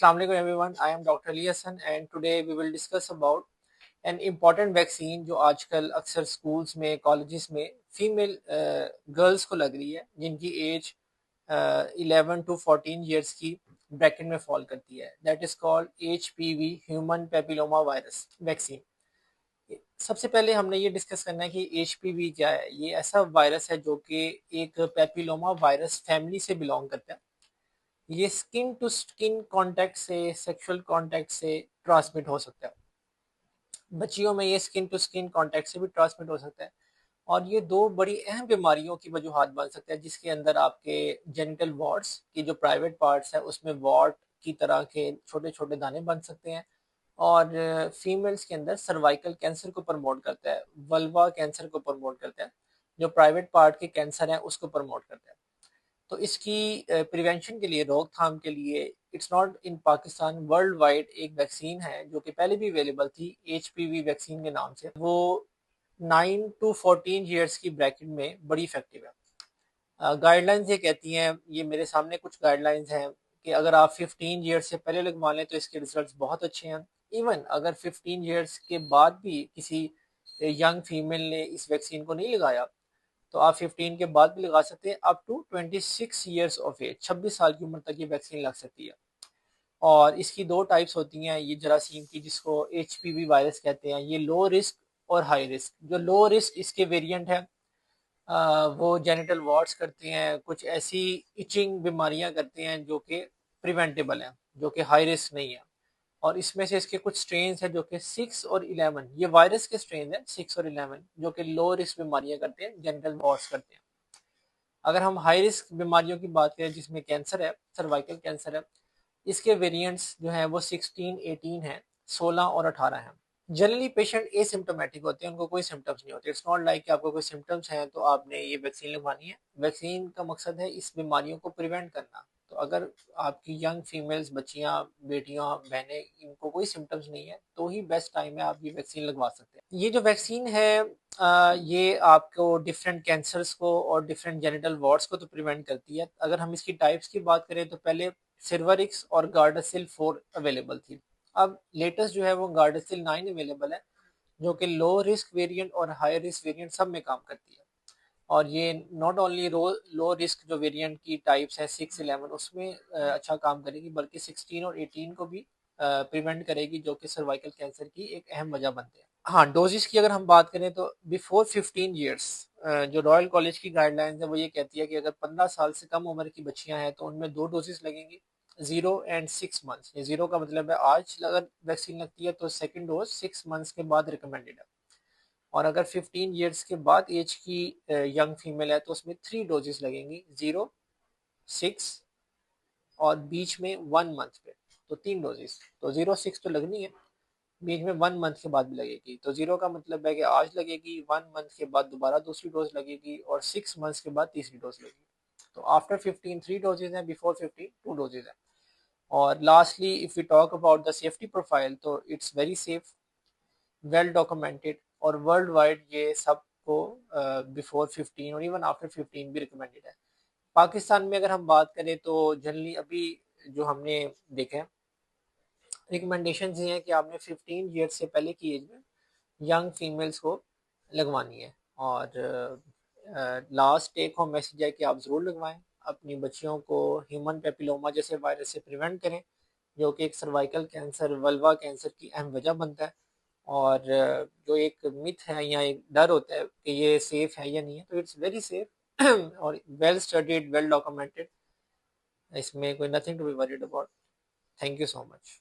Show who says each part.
Speaker 1: Assalamu alaikum everyone. I am Dr. Ali Hassan and today we will discuss about an important vaccine जो आजकल अक्सर schools में colleges में female girls को लग रही है जिनकी एज 11 टू 14 ईयर्स की ब्रैकेट में फॉल करती है। That is called HPV human papilloma virus vaccine. सबसे पहले हमने ये डिस्कस करना है कि HPV क्या है। ये ऐसा वायरस है जो कि एक पेपिलोमा वायरस फैमिली से बिलोंग करता है। ये स्किन टू स्किन कांटेक्ट से सेक्सुअल कांटेक्ट से ट्रांसमिट हो सकता है। बच्चियों में ये स्किन टू स्किन कांटेक्ट से भी ट्रांसमिट हो सकता है और ये दो बड़ी अहम बीमारियों की वजूहात बन सकता है जिसके अंदर आपके जेनिटल वार्ड्स की जो प्राइवेट पार्ट्स है उसमें वार्ड की तरह के छोटे छोटे दाने बन सकते हैं और फीमेल्स के अंदर सर्वाइकल कैंसर को प्रमोट करता है, वल्वा कैंसर को प्रमोट करता है, जो प्राइवेट पार्ट के कैंसर है उसको प्रमोट करता है। तो इसकी प्रिवेंशन के लिए, रोकथाम के लिए it's not in Pakistan, world wide एक वैक्सीन है जो कि पहले भी अवेलेबल थी HPV वैक्सीन के नाम से। वो 9 टू 14 ईयर्स की ब्रैकेट में बड़ी इफेक्टिव है। गाइडलाइंस ये कहती हैं, ये मेरे सामने कुछ गाइडलाइंस हैं कि अगर आप 15 ईयर्स से पहले लगवा लें तो इसके रिजल्ट्स बहुत अच्छे हैं। इवन अगर 15 ईयर्स के बाद भी किसी यंग फीमेल ने इस वैक्सीन को नहीं लगाया तो आप 15 के बाद भी लगा सकते हैं। Up to 26 years of age, 26 साल की उम्र तक ये वैक्सीन लग सकती है। और इसकी दो टाइप्स होती हैं ये जरासीम की, जिसको HPV वायरस कहते हैं। ये लो रिस्क और हाई रिस्क। जो लो रिस्क इसके वेरिएंट है वो जेनिटल वॉर्ड्स करते हैं, कुछ ऐसी इचिंग बीमारियां करते हैं जो कि प्रिवेंटेबल हैं, जो कि हाई रिस्क नहीं है। और इसमें से इसके कुछ स्ट्रेन है जो कि 6 और 11, ये वायरस के स्ट्रेन है 6 और 11, जो कि लो रिस्क बीमारियां करते हैं, जेनिटल वॉर्ड्स करते हैं। अगर हम हाई रिस्क बीमारियों की बात करें जिसमें कैंसर है, सर्वाइकल कैंसर है, इसके वेरिएंट्स जो हैं वो 16, 18 हैं, 16 और 18 हैं। जनरली पेशेंट एसिम्टोमेटिक होते हैं, उनको कोई सिम्टम्स नहीं होते। इट्स नॉट लाइक कि आपको कोई सिम्टम्स हैं तो आपने ये वैक्सीन लगवानी है। वैक्सीन का मकसद है इस बीमारियों को प्रिवेंट करना। तो अगर आपकी यंग फीमेल्स, बच्चियां, बेटियां, बहनें, इनको कोई सिम्टम्स नहीं है तो ही बेस्ट टाइम है आप ये वैक्सीन लगवा सकते हैं। ये जो वैक्सीन है ये आपको डिफरेंट कैंसर्स को और डिफरेंट जेनिटल वॉर्ड्स को तो प्रिवेंट करती है। अगर हम इसकी टाइप्स की बात करें तो पहले सिरवरिक्स और गार्डासिल 4 अवेलेबल थी। अब लेटेस्ट जो है वो गार्डासिल 9 अवेलेबल है, जो कि लो रिस्क वेरिएंट और हाई रिस्क वेरिएंट सब में काम करती है। और ये नॉट ओनली लो रिस्क जो वेरिएंट की टाइप्स है 6, 11, उसमें अच्छा काम करेगी, बल्कि 16 और 18 को भी प्रिवेंट करेगी, जो कि सर्वाइकल कैंसर की एक अहम वजह बनते हैं। हाँ, डोजेस की अगर हम बात करें तो बिफोर 15 ईयर्स जो रॉयल कॉलेज की गाइडलाइंस है वो ये कहती है कि अगर 15 साल से कम उम्र की बच्चियां हैं तो उनमें 2 डोजेस लगेंगी, 0 एंड 6 मंथ्स। ये 0 का मतलब है आज अगर वैक्सीन लगती है तो सेकेंड डोज 6 मंथ्स के बाद रिकमेंडेड है। और अगर 15 ईयर्स के बाद एज की यंग फीमेल है तो उसमें 3 डोजेस लगेंगी, 0, 6 और बीच में 1 मंथ पे, तो 3 डोजेस। तो 0, 6 तो लगनी है, बीच में 1 मंथ के बाद भी लगेगी। तो 0 का मतलब है कि आज लगेगी, 1 मंथ के बाद दोबारा दूसरी डोज लगेगी और 6 मंथ्स के बाद तीसरी डोज लगेगी। तो आफ्टर 15 3 डोजेज हैं, बिफोर 15 2 डोजेज हैं। और lastly if you talk about the safety profile तो it's very safe, well documented, और वर्ल्ड वाइड ये सबको बिफोर 15 और इवन आफ्टर 15 भी रिकमेंडेड है। पाकिस्तान में अगर हम बात करें तो जनरली अभी जो हमने देखा है रिकमेंडेशन ये है कि आपने 15 ईयर्स से पहले की एज में यंग फीमेल्स को लगवानी है। और लास्ट टेक होम मैसेज है कि आप ज़रूर लगवाएं, अपनी बच्चियों को ह्यूमन पेपिलोमा जैसे वायरस से प्रिवेंट करें, जो कि एक सर्वाइकल कैंसर, वल्वा कैंसर की अहम वजह बनता है। और जो एक मिथ है या एक डर होता है कि ये सेफ है या नहीं है, तो इट्स वेरी सेफ और वेल स्टडीड, वेल डॉक्यूमेंटेड। इसमें कोई nothing to be worried about. Thank you so much.